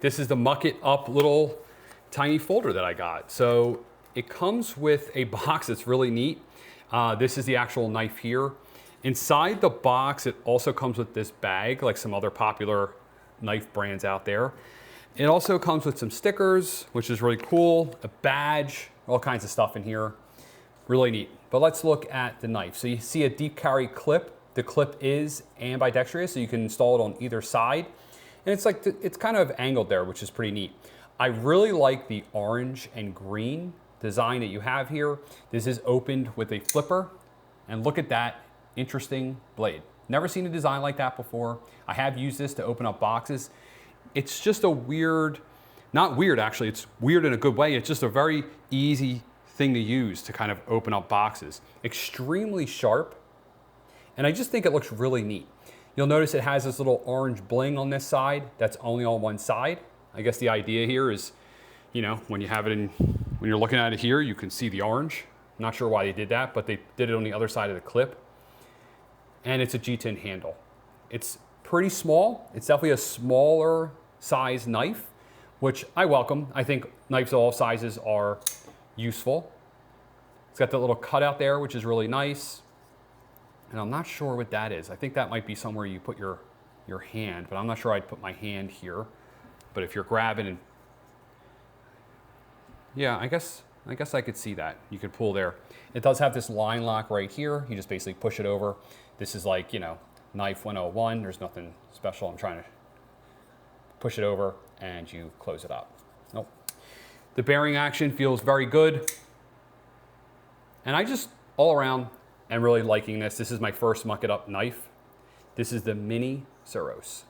This is the MUCITUP little tiny folder that I got. So it comes with a box that's really neat. This is the actual knife here. Inside the box, it also comes with this bag, like some other popular knife brands out there. It also comes with some stickers, which is really cool, a badge, all kinds of stuff in here. Really neat. But let's look at the knife. So you see a deep carry clip. The clip is ambidextrous, so you can install it on either side. And it's like, it's kind of angled there, which is pretty neat. I really like the orange and green design that you have here. This is opened with a flipper, and look at that interesting blade. Never seen a design like that before. I have used this to open up boxes. It's just a weird, not weird actually, it's weird in a good way. It's just a very easy thing to use to kind of open up boxes. Extremely sharp, and I just think it looks really neat. You'll notice it has this little orange bling on this side that's only on one side. I guess the idea here is, you know, when you have it in, when you're looking at it here, you can see the orange. I'm not sure why they did that, but they did it on the other side of the clip. And it's a G10 handle. It's pretty small. It's definitely a smaller size knife, which I welcome. I think knives of all sizes are useful. It's got that little cutout there, which is really nice. And I'm not sure what that is. I think that might be somewhere you put your hand, but I'm not sure I'd put my hand here. But if you're grabbing and, yeah, I guess I could see that. You could pull there. It does have this line lock right here. You just basically push it over. This is like, you know, knife 101. There's nothing special. I'm trying to push it over and you close it up. Nope. The bearing action feels very good. And I just, all around, am really liking this. This is my first MUCITUP knife. This is the Mini-Ceros.